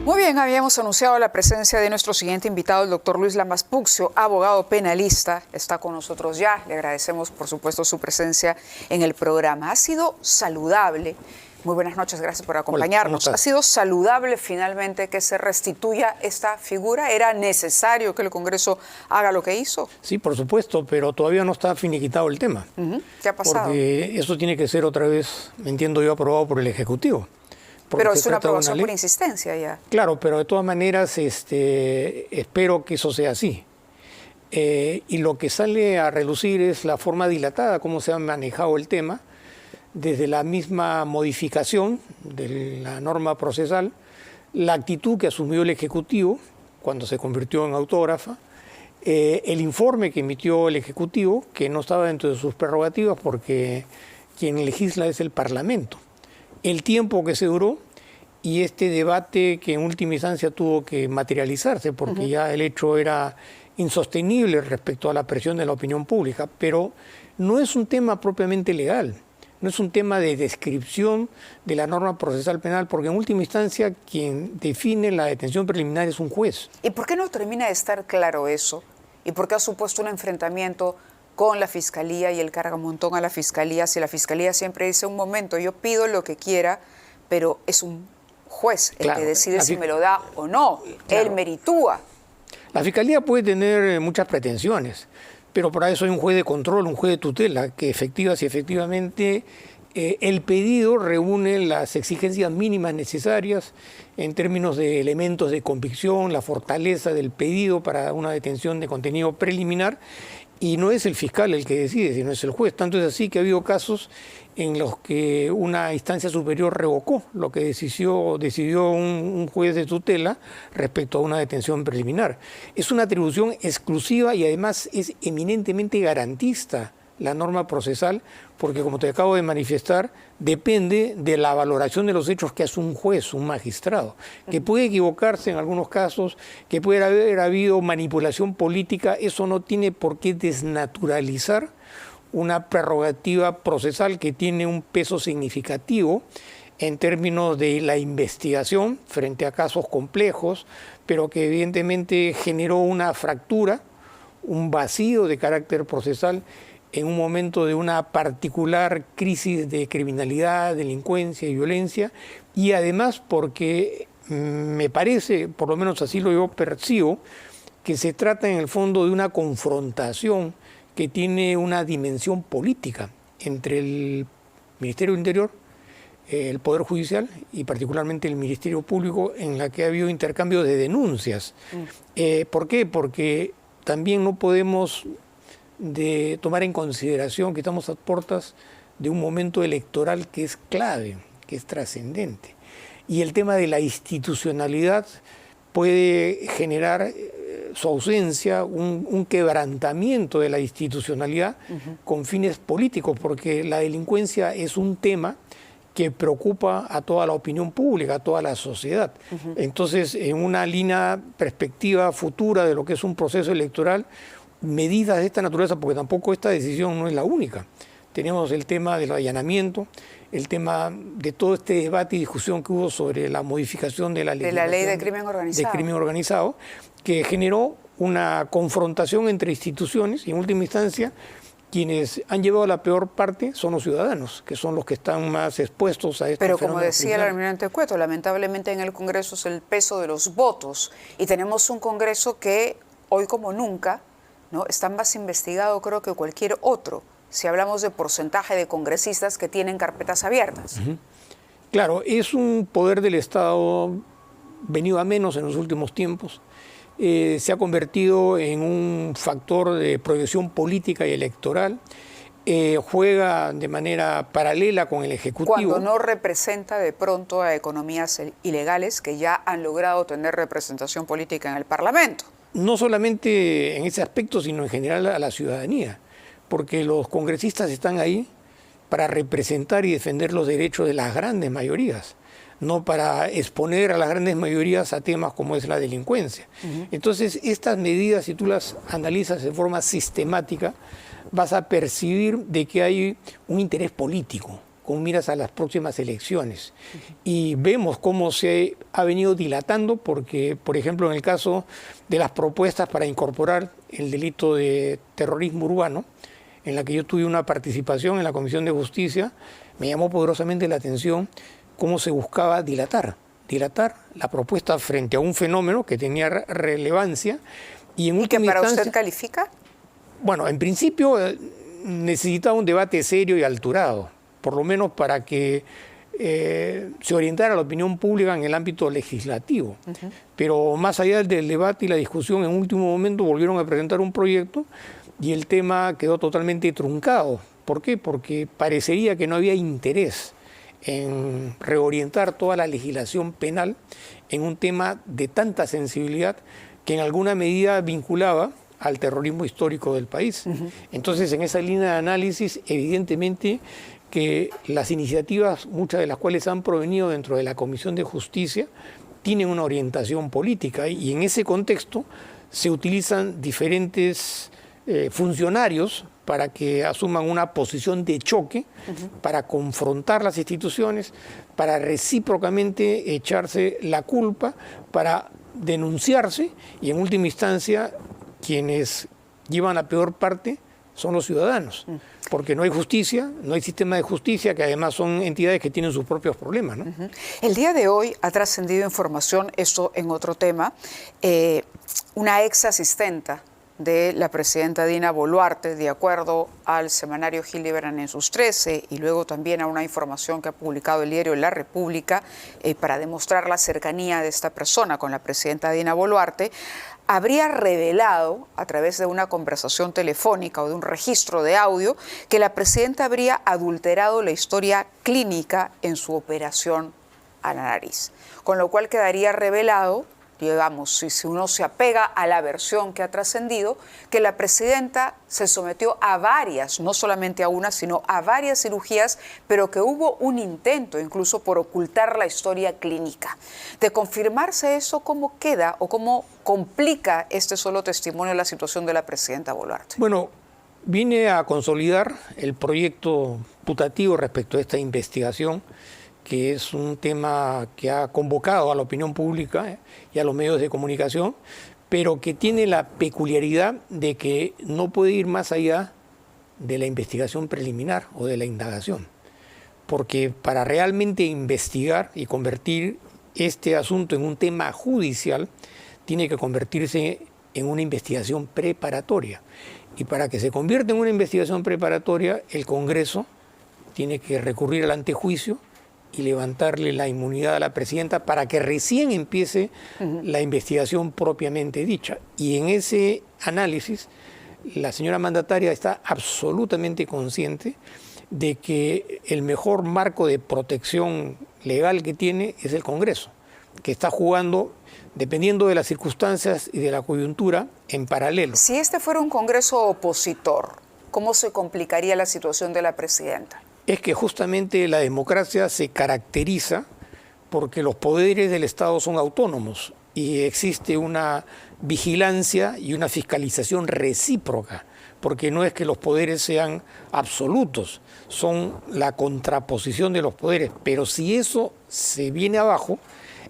Muy bien, habíamos anunciado la presencia de nuestro siguiente invitado, el doctor Luis Lamas Puccio, abogado penalista. Está con nosotros ya. Le agradecemos, por supuesto, su presencia en el programa. Ha sido saludable. Muy buenas noches, gracias por acompañarnos. Hola, ¿Ha sido saludable finalmente que se restituya esta figura? ¿Era necesario que el Congreso haga lo que hizo? Sí, por supuesto, pero todavía no está finiquitado el tema. ¿Qué ha pasado? Porque eso tiene que ser otra vez, entiendo yo, aprobado por el Ejecutivo. Pero es una aprobación por insistencia ya. Claro, pero de todas maneras espero que eso sea así. Y lo que sale a relucir es la forma dilatada, cómo se ha manejado el tema, desde la misma modificación de la norma procesal, la actitud que asumió el Ejecutivo cuando se convirtió en autógrafa, el informe que emitió el Ejecutivo, que no estaba dentro de sus prerrogativas porque quien legisla es el Parlamento, el tiempo que se duró y este debate que en última instancia tuvo que materializarse porque ya el hecho era insostenible respecto a la presión de la opinión pública, pero no es un tema propiamente legal. No es un tema de descripción de la norma procesal penal, porque en última instancia quien define la detención preliminar es un juez. ¿Y por qué no termina de estar claro eso? ¿Y por qué ha supuesto un enfrentamiento con la Fiscalía y el cargamontón a la Fiscalía? Si la Fiscalía siempre dice, un momento, yo pido lo que quiera, pero es un juez el que decide si me lo da o no. Él meritúa. La Fiscalía puede tener muchas pretensiones, pero para eso hay un juez de control, un juez de tutela, que efectivamente el pedido reúne las exigencias mínimas necesarias en términos de elementos de convicción, la fortaleza del pedido para una detención de contenido preliminar, y no es el fiscal el que decide, sino es el juez. Tanto es así que ha habido casos en los que una instancia superior revocó lo que decidió un juez de tutela respecto a una detención preliminar. Es una atribución exclusiva y además es eminentemente garantista la norma procesal, porque como te acabo de manifestar, depende de la valoración de los hechos que hace un juez, un magistrado, que puede equivocarse en algunos casos, que puede haber habido manipulación política. Eso no tiene por qué desnaturalizar una prerrogativa procesal que tiene un peso significativo en términos de la investigación frente a casos complejos, pero que evidentemente generó una fractura, un vacío de carácter procesal en un momento de una particular crisis de criminalidad, delincuencia y violencia, y además porque me parece, por lo menos así lo yo percibo, que se trata en el fondo de una confrontación que tiene una dimensión política entre el Ministerio del Interior, el Poder Judicial y particularmente el Ministerio Público, en la que ha habido intercambio de denuncias. ¿Por qué? Porque también no podemos tomar en consideración que estamos a puertas de un momento electoral que es clave, que es trascendente. Y el tema de la institucionalidad puede generar su ausencia, un quebrantamiento de la institucionalidad con fines políticos, porque la delincuencia es un tema que preocupa a toda la opinión pública, a toda la sociedad. Entonces, en una línea perspectiva futura de lo que es un proceso electoral, medidas de esta naturaleza, porque tampoco esta decisión no es la única. Tenemos el tema del allanamiento, el tema de todo este debate y discusión que hubo sobre la modificación de la ley de crimen organizado, que generó una confrontación entre instituciones y en última instancia quienes han llevado la peor parte son los ciudadanos, que son los que están más expuestos a esto. Pero como decía el almirante Cueto, lamentablemente en el Congreso es el peso de los votos y tenemos un Congreso que hoy como nunca, ¿no?, está más investigado creo que cualquier otro, si hablamos de porcentaje de congresistas que tienen carpetas abiertas. Claro, es un poder del Estado venido a menos en los últimos tiempos. Se ha convertido en un factor de proyección política y electoral. Juega de manera paralela con el Ejecutivo. Cuando no representa de pronto a economías ilegales que ya han logrado tener representación política en el Parlamento. No solamente en ese aspecto, sino en general a la ciudadanía, porque los congresistas están ahí para representar y defender los derechos de las grandes mayorías, no para exponer a las grandes mayorías a temas como es la delincuencia. Entonces, estas medidas, si tú las analizas de forma sistemática, vas a percibir de que hay un interés político con miras a las próximas elecciones. Y vemos cómo se ha venido dilatando porque, por ejemplo, en el caso de las propuestas para incorporar el delito de terrorismo urbano, en la que yo tuve una participación en la Comisión de Justicia, me llamó poderosamente la atención cómo se buscaba dilatar la propuesta frente a un fenómeno que tenía relevancia. ¿Y que para usted califica? Bueno, en principio necesitaba un debate serio y alturado, por lo menos para que se orientara la opinión pública en el ámbito legislativo. Pero más allá del debate y la discusión, en último momento volvieron a presentar un proyecto y el tema quedó totalmente truncado. ¿Por qué? Porque parecería que no había interés en reorientar toda la legislación penal en un tema de tanta sensibilidad que en alguna medida vinculaba al terrorismo histórico del país. Entonces, en esa línea de análisis, evidentemente que las iniciativas, muchas de las cuales han provenido dentro de la Comisión de Justicia, tienen una orientación política y en ese contexto se utilizan diferentes funcionarios para que asuman una posición de choque, para confrontar las instituciones, para recíprocamente echarse la culpa, para denunciarse y en última instancia quienes llevan la peor parte son los ciudadanos, porque no hay justicia, no hay sistema de justicia, que además son entidades que tienen sus propios problemas, ¿no? El día de hoy ha trascendido información, esto en otro tema, una ex asistenta de la presidenta Dina Boluarte, de acuerdo al semanario Gil Liberan en sus 13, y luego también a una información que ha publicado el diario La República para demostrar la cercanía de esta persona con la presidenta Dina Boluarte, habría revelado a través de una conversación telefónica o de un registro de audio que la presidenta habría adulterado la historia clínica en su operación a la nariz, con lo cual quedaría revelado, digamos, si uno se apega a la versión que ha trascendido, que la presidenta se sometió a varias, no solamente a una, sino a varias cirugías, pero que hubo un intento incluso por ocultar la historia clínica. De confirmarse eso, ¿cómo queda o cómo complica este solo testimonio la situación de la presidenta Boluarte? Bueno, viene a consolidar el proyecto putativo respecto a esta investigación, que es un tema que ha convocado a la opinión pública y a los medios de comunicación, pero que tiene la peculiaridad de que no puede ir más allá de la investigación preliminar o de la indagación, porque para realmente investigar y convertir este asunto en un tema judicial, tiene que convertirse en una investigación preparatoria. Y para que se convierta en una investigación preparatoria, el Congreso tiene que recurrir al antejuicio y levantarle la inmunidad a la presidenta para que recién empiece la investigación propiamente dicha. Y en ese análisis, la señora mandataria está absolutamente consciente de que el mejor marco de protección legal que tiene es el Congreso, que está jugando, dependiendo de las circunstancias y de la coyuntura, en paralelo. Si este fuera un Congreso opositor, ¿cómo se complicaría la situación de la presidenta? Es que justamente la democracia se caracteriza porque los poderes del Estado son autónomos y existe una vigilancia y una fiscalización recíproca, porque no es que los poderes sean absolutos, son la contraposición de los poderes, pero si eso se viene abajo,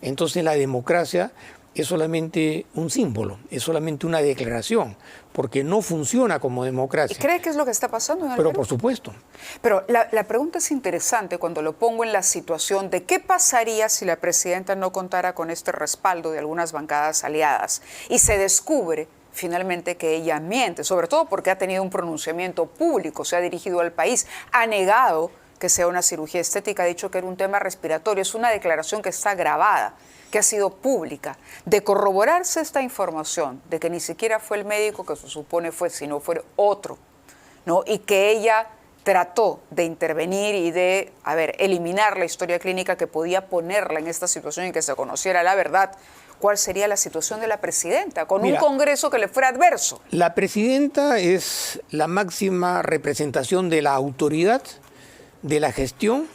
entonces la democracia es solamente un símbolo, es solamente una declaración, porque no funciona como democracia. ¿Y cree que es lo que está pasando en el Pero Perú? por supuesto. Pero la pregunta es interesante cuando lo pongo en la situación de qué pasaría si la presidenta no contara con este respaldo de algunas bancadas aliadas y se descubre finalmente que ella miente, sobre todo porque ha tenido un pronunciamiento público, se ha dirigido al país, ha negado que sea una cirugía estética, ha dicho que era un tema respiratorio, es una declaración que está grabada, que ha sido pública. De corroborarse esta información de que ni siquiera fue el médico que se supone fue, sino fue otro, ¿no? Y que ella trató de intervenir y de, eliminar la historia clínica que podía ponerla en esta situación y que se conociera la verdad, ¿cuál sería la situación de la presidenta con un Congreso que le fuera adverso? La presidenta es la máxima representación de la autoridad, de la gestión,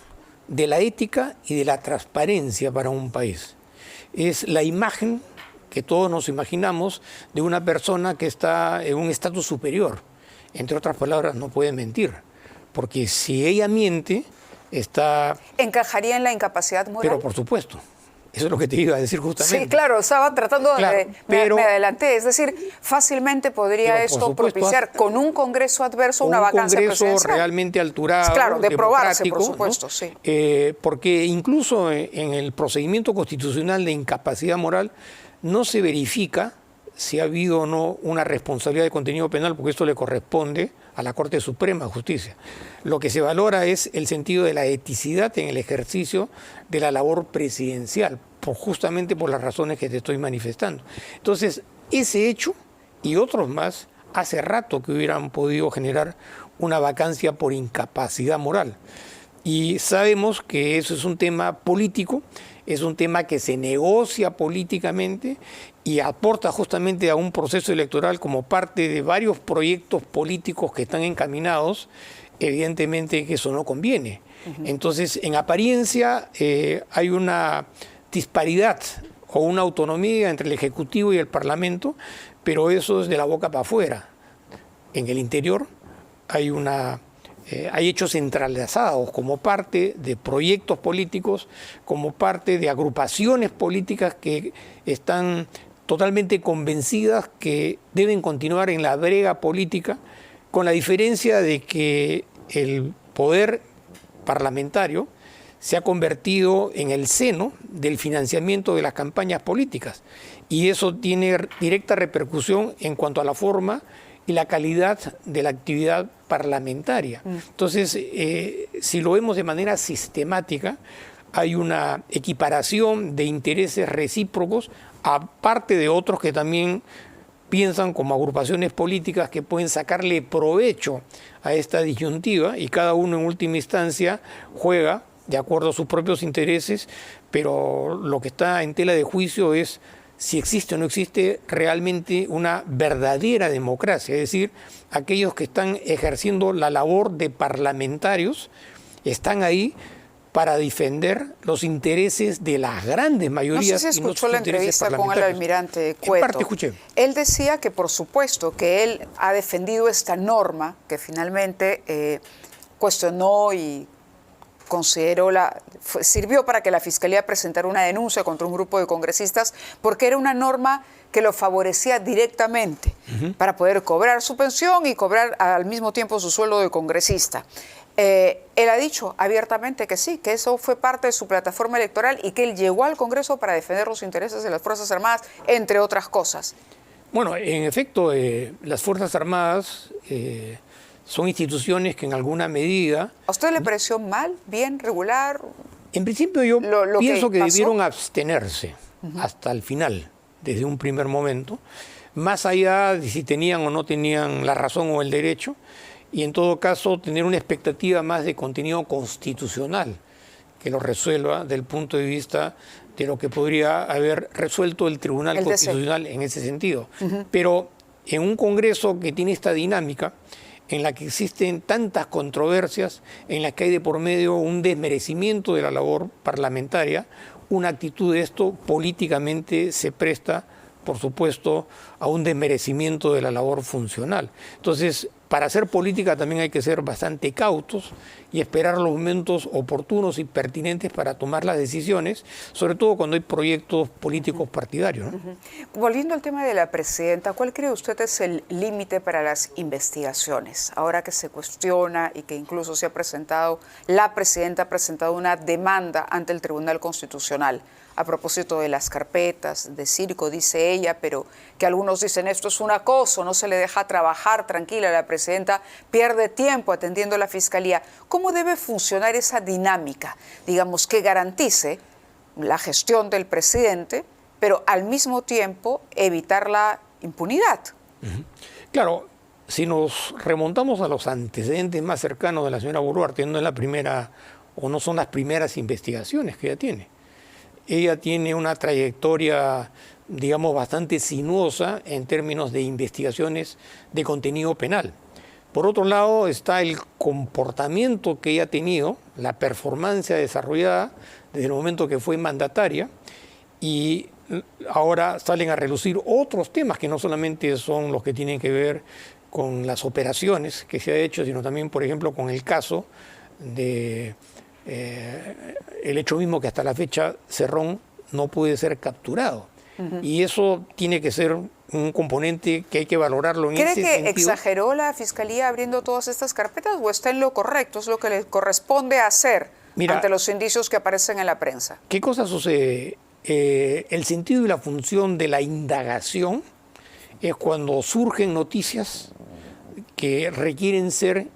de la ética y de la transparencia para un país. Es la imagen que todos nos imaginamos de una persona que está en un estatus superior. Entre otras palabras, no puede mentir, porque si ella miente, está... ¿Encajaría en la incapacidad moral? Pero por supuesto. Eso es lo que te iba a decir justamente. Sí, claro, estaba tratando de... Me adelanté. Es decir, fácilmente podría esto propiciar con un Congreso adverso una vacancia presidencial. Un Congreso realmente alturado, claro, de probarse, por democrático, supuesto, ¿no? sí. Porque incluso en el procedimiento constitucional de incapacidad moral no se verifica si ha habido o no una responsabilidad de contenido penal, porque esto le corresponde a la Corte Suprema de Justicia. Lo que se valora es el sentido de la eticidad en el ejercicio de la labor presidencial, justamente por las razones que te estoy manifestando. Entonces, ese hecho y otros más, hace rato que hubieran podido generar una vacancia por incapacidad moral. Y sabemos que eso es un tema político, es un tema que se negocia políticamente y aporta justamente a un proceso electoral como parte de varios proyectos políticos que están encaminados. Evidentemente que eso no conviene. Entonces, en apariencia hay una disparidad o una autonomía entre el Ejecutivo y el Parlamento, pero eso es de la boca para afuera. En el interior hay hechos entrelazados como parte de proyectos políticos, como parte de agrupaciones políticas que están totalmente convencidas que deben continuar en la brega política, con la diferencia de que el poder parlamentario se ha convertido en el seno del financiamiento de las campañas políticas. Y eso tiene directa repercusión en cuanto a la forma y la calidad de la actividad parlamentaria. Entonces, si lo vemos de manera sistemática, hay una equiparación de intereses recíprocos, aparte de otros que también piensan como agrupaciones políticas que pueden sacarle provecho a esta disyuntiva, y cada uno en última instancia juega de acuerdo a sus propios intereses, pero lo que está en tela de juicio es si existe o no existe realmente una verdadera democracia, es decir, aquellos que están ejerciendo la labor de parlamentarios están ahí para defender los intereses de las grandes mayorías. No sé si escuchó la entrevista con el almirante Cueto. En parte escuché. Él decía que, por supuesto, que él ha defendido esta norma que finalmente cuestionó y consideró sirvió para que la Fiscalía presentara una denuncia contra un grupo de congresistas porque era una norma que lo favorecía directamente para poder cobrar su pensión y cobrar al mismo tiempo su sueldo de congresista. Él ha dicho abiertamente que sí, que eso fue parte de su plataforma electoral y que él llegó al Congreso para defender los intereses de las Fuerzas Armadas, entre otras cosas. Bueno, en efecto, las Fuerzas Armadas son instituciones que en alguna medida... ¿A usted le pareció mal, bien, regular? En principio yo pienso que pasó? debieron abstenerse hasta el final, desde un primer momento, más allá de si tenían o no tenían la razón o el derecho, y en todo caso tener una expectativa más de contenido constitucional que lo resuelva del punto de vista de lo que podría haber resuelto el Tribunal Constitucional en ese sentido. Pero en un Congreso que tiene esta dinámica, en la que existen tantas controversias, en la que hay de por medio un desmerecimiento de la labor parlamentaria, una actitud de esto políticamente se presta, por supuesto, a un desmerecimiento de la labor funcional. Entonces, para hacer política también hay que ser bastante cautos y esperar los momentos oportunos y pertinentes para tomar las decisiones, sobre todo cuando hay proyectos políticos partidarios, ¿no? Volviendo al tema de la presidenta, ¿cuál cree usted es el límite para las investigaciones? Ahora que se cuestiona y que incluso se ha presentado, la presidenta ha presentado una demanda ante el Tribunal Constitucional a propósito de las carpetas de circo, dice ella, pero que algunos dicen esto es un acoso, no se le deja trabajar tranquila, la presidenta pierde tiempo atendiendo a la Fiscalía. ¿Cómo debe funcionar esa dinámica, digamos, que garantice la gestión del presidente, pero al mismo tiempo evitar la impunidad? Claro, si nos remontamos a los antecedentes más cercanos de la señora Boluarte, no es la primera o no son las primeras investigaciones que ella tiene. Ella tiene una trayectoria, digamos, bastante sinuosa en términos de investigaciones de contenido penal. Por otro lado está el comportamiento que ella ha tenido, la performance desarrollada desde el momento que fue mandataria, y ahora salen a relucir otros temas que no solamente son los que tienen que ver con las operaciones que se ha hecho, sino también, por ejemplo, con el caso de el hecho mismo que hasta la fecha Cerrón no puede ser capturado. Y eso tiene que ser un componente que hay que valorarlo en ese sentido. ¿Cree que exageró la Fiscalía abriendo todas estas carpetas o está en lo correcto? ¿Es lo que le corresponde hacer ante los indicios que aparecen en la prensa? ¿Qué cosa sucede? El sentido y la función de la indagación es cuando surgen noticias que requieren ser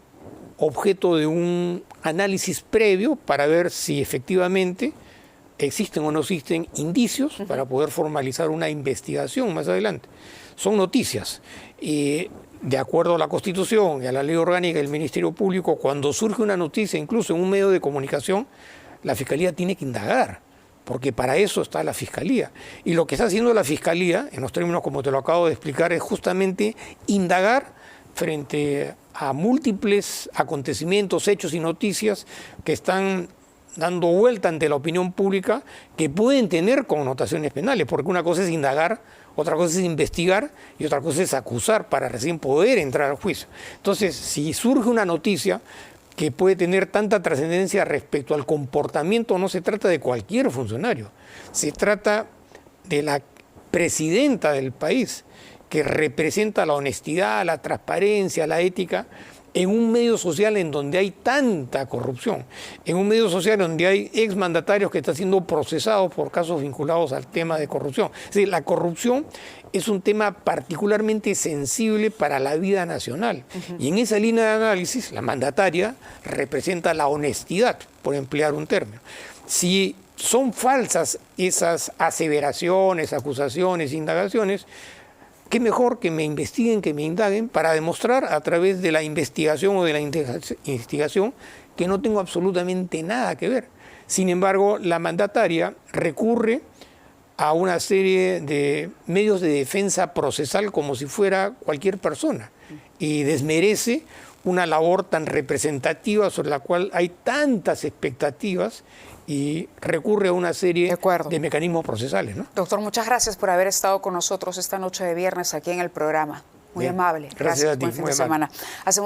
objeto de un análisis previo para ver si efectivamente existen o no existen indicios para poder formalizar una investigación más adelante. Son noticias. Y de acuerdo a la Constitución y a la Ley Orgánica del Ministerio Público, cuando surge una noticia, incluso en un medio de comunicación, la Fiscalía tiene que indagar, porque para eso está la Fiscalía. Y lo que está haciendo la Fiscalía, en los términos como te lo acabo de explicar, es justamente indagar frente a múltiples acontecimientos, hechos y noticias que están dando vuelta ante la opinión pública, que pueden tener connotaciones penales, porque una cosa es indagar, otra cosa es investigar y otra cosa es acusar para recién poder entrar al juicio. Entonces, si surge una noticia que puede tener tanta trascendencia respecto al comportamiento, no se trata de cualquier funcionario, se trata de la presidenta del país, que representa la honestidad, la transparencia, la ética, en un medio social en donde hay tanta corrupción, en un medio social donde hay exmandatarios que están siendo procesados por casos vinculados al tema de corrupción. Es decir, la corrupción es un tema particularmente sensible para la vida nacional. Y en esa línea de análisis, la mandataria representa la honestidad, por emplear un término. Si son falsas esas aseveraciones, acusaciones, indagaciones, qué mejor que me investiguen, que me indaguen, para demostrar a través de la investigación o de la investigación que no tengo absolutamente nada que ver. Sin embargo, la mandataria recurre a una serie de medios de defensa procesal como si fuera cualquier persona y desmerece una labor tan representativa sobre la cual hay tantas expectativas y recurre a una serie de mecanismos procesales, ¿no? Doctor, muchas gracias por haber estado con nosotros esta noche de viernes aquí en el programa. Muy amable. Gracias a ti. Buen fin de semana. Hacemos